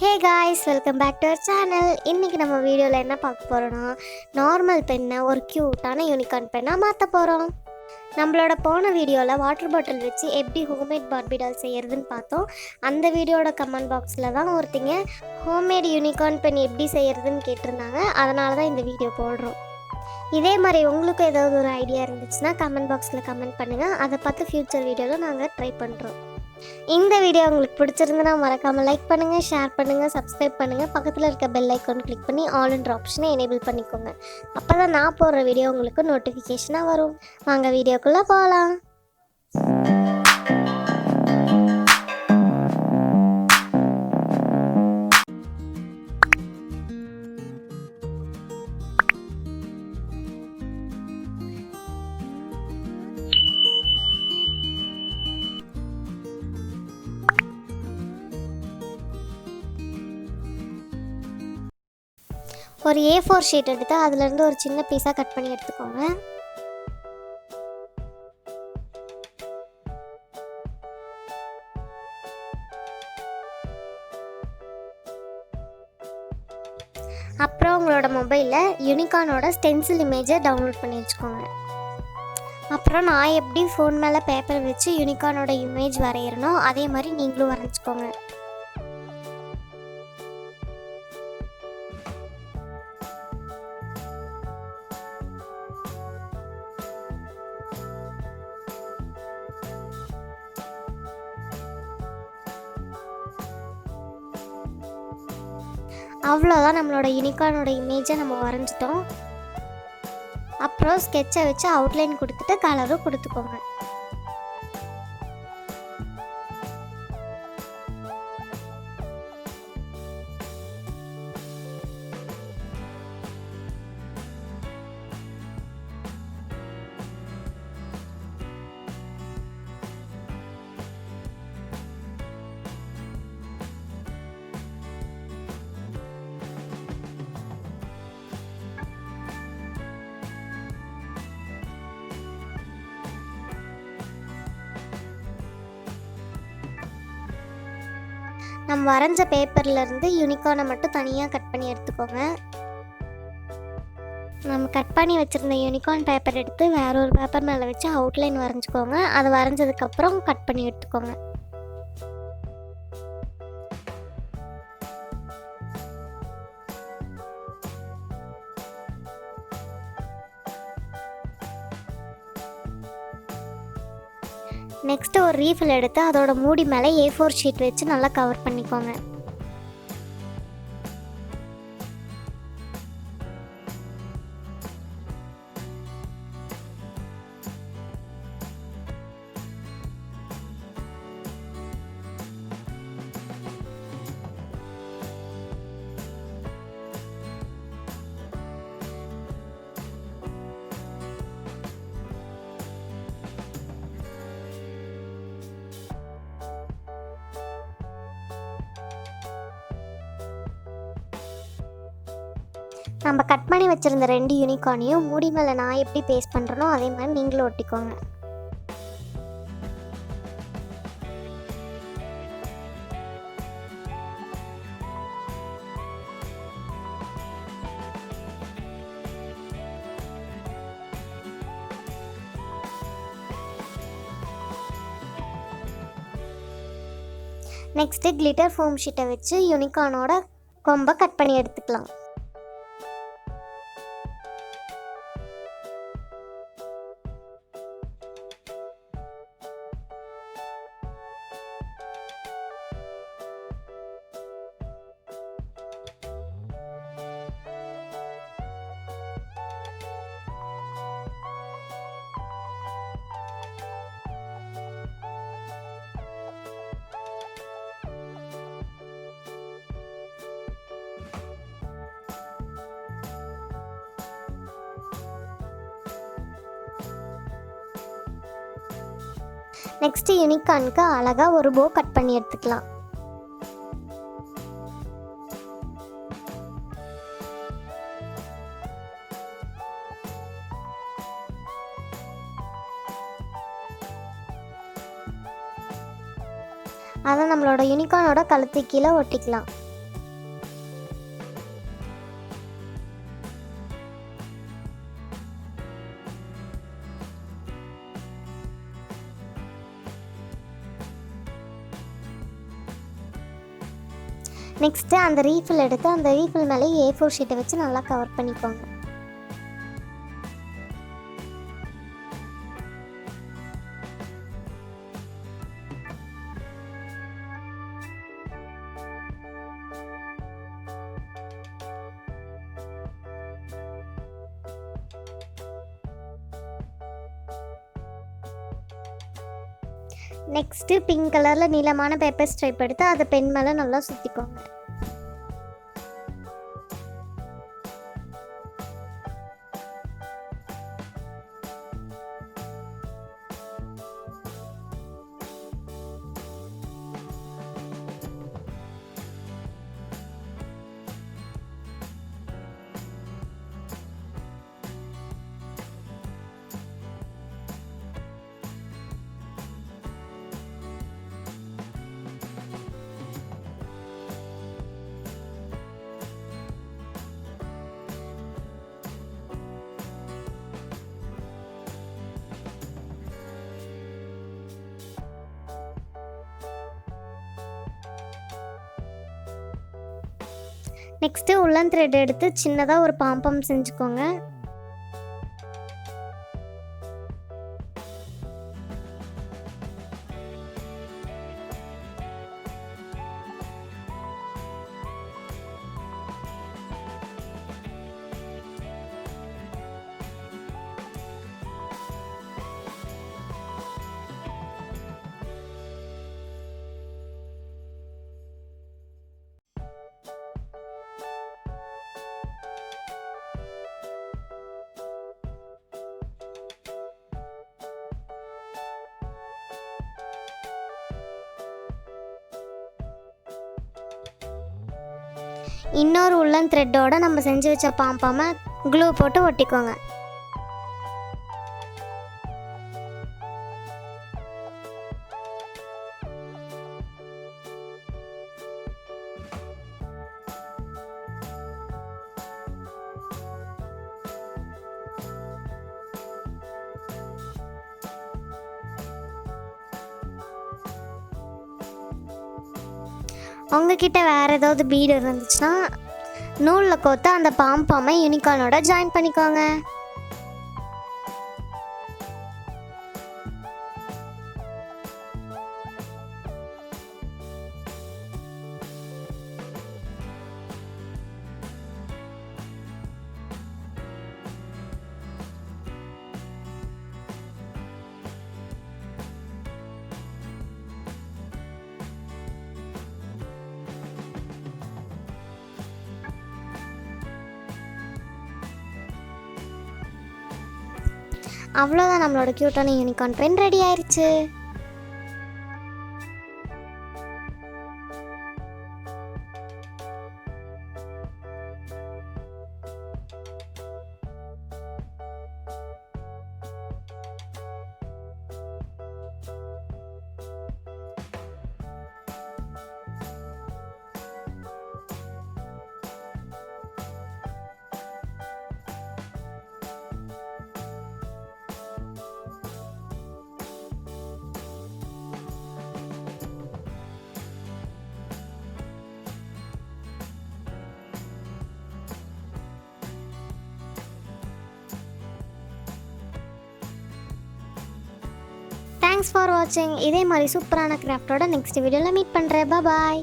Hey guys, welcome back to our channel. இன்னைக்கு நம்ம வீடியோல என்ன பார்க்க போறோம்னா நார்மல் பென்னை ஒரு கியூட்டான யூனிகார்ன் பென்னா மாத்த போறோம். நம்மளோட போன வீடியோல வாட்டர் பாட்டில் வச்சு எப்படி ஹோம்மேட் பார்பி டால் செய்யறதுன்னு பார்த்தோம். அந்த வீடியோட கமெண்ட் பாக்ஸ்ல தான் ஒருத்தங்க ஹோம்மேட் யூனிகார்ன் பென் எப்படி செய்யறதுன்னு கேட்டிருந்தாங்க. அதனால தான் இந்த வீடியோ போடுறோம். இதே மாதிரி உங்களுக்கு ஏதாவது ஒரு ஐடியா இருந்துச்சுன்னா கமெண்ட் பாக்ஸில் கமெண்ட் பண்ணுங்கள். அதை பார்த்து ஃப்யூச்சர் வீடியோவில் நாங்கள் ட்ரை பண்ணுறோம். இந்த வீடியோ உங்களுக்கு பிடிச்சிருந்துன்னா மறக்காமல் லைக் பண்ணுங்கள், ஷேர் பண்ணுங்கள், சப்ஸ்கிரைப் பண்ணுங்கள். பக்கத்தில் இருக்க பெல் ஐக்கான் கிளிக் பண்ணி ஆல் என்ற ஆப்ஷனை எனேபிள் பண்ணிக்கோங்க. அப்போ தான் நான் போடுற வீடியோ உங்களுக்கு நோட்டிஃபிகேஷனாக வரும். வாங்க வீடியோக்குள்ளே போகலாம். ஒரு A4 ஷீட் எடுத்து அதுலேருந்து ஒரு சின்ன பீஸாக கட் பண்ணி எடுத்துக்கோங்க. அப்புறம் உங்களோட மொபைலில் யூனிகார்னோட ஸ்டென்சில் இமேஜை டவுன்லோட் பண்ணி வச்சுக்கோங்க. அப்புறம் நான் எப்படி ஃபோன் மேலே பேப்பர் வச்சு யூனிகார்னோட இமேஜ் வரைகிறனோ அதே மாதிரி நீங்களும் வரைஞ்சிக்கோங்க. அவ்வளோதான், நம்மளோட யூனிகார்னோட இமேஜை நம்ம வரைஞ்சிட்டோம். அப்புறம் ஸ்கெட்சை வச்சு அவுட்லைன் கொடுத்துட்டு கலரும் கொடுத்துக்கோங்க. நம்ம வரைஞ்ச பேப்பர்லேருந்து யூனிகார்னை மட்டும் தனியாக கட் பண்ணி எடுத்துக்கோங்க. நம்ம கட் பண்ணி வச்சுருந்த யூனிகார்ன் பேப்பர் எடுத்து வேற ஒரு பேப்பர் மேலே வச்சு அவுட்லைன் வரைஞ்சிக்கோங்க. அது வரைஞ்சதுக்கப்புறம் கட் பண்ணி எடுத்துக்கோங்க. நெக்ஸ்ட்டு ஒரு ரீஃபில் எடுத்து அதோட மூடி மேலே A4 ஷீட் வச்சு நல்லா கவர் பண்ணிக்கோங்க. நம்ம கட் பண்ணி வச்சுருந்த 2 யூனிகார்னையும் மூடி மேலே நான் எப்படி பேஸ்ட் பண்ணுறனோ அதே மாதிரி நீங்களும் ஒட்டிக்கோங்க. நெக்ஸ்ட்டு கிளிட்டர் ஃபோம் ஷீட்டை வச்சு யூனிகார்னோட கொம்பை கட் பண்ணி எடுத்துக்கலாம். நெக்ஸ்ட்டு யூனிகார்னுக்கு அழகாக ஒரு போ கட் பண்ணி எடுத்துக்கலாம். அதை நம்மளோட யூனிகார்னோட கழுத்து கீழே ஒட்டிக்கலாம். நெக்ஸ்ட்டு அந்த ரீஃபில் எடுத்து அந்த ரீஃபில் மேலே A4 ஷீட்டை வச்சு நல்லா கவர் பண்ணிக்கோங்க. நெக்ஸ்ட்டு பிங்க் கலரில் நீளமான பேப்பர் ஸ்ட்ரைப் எடுத்து அதை பென் மேலே நல்லா சுற்றிக்கோங்க. நெக்ஸ்ட்டு உள்ளன் த்ரெட் எடுத்து சின்னதாக ஒரு பாம்பம் செஞ்சுக்கோங்க. இன்னொரு உள்ளன் த்ரெட்டோட நம்ம செஞ்சு வச்ச பாம்பாமை க்ளூ போட்டு ஒட்டிக்கோங்க. உங்ககிட்ட வேறு ஏதாவது பீடு இருந்துச்சுன்னா நூலில் கோத்து அந்த பாம்பாமை யூனிகார்னோட ஜாயின் பண்ணிக்கோங்க. அவ்வளோதான், நம்மளோட க்யூட்டான யூனிகார்ன் பென் ரெடி ஆயிடுச்சு. தேங்க்ஸ் ஃபார் வாட்சிங். இதே மாதிரி சூப்பரான கிராஃப்டோட நெக்ஸ்ட் வீடியோவில் மீட் பண்ணுறேன். பாய்.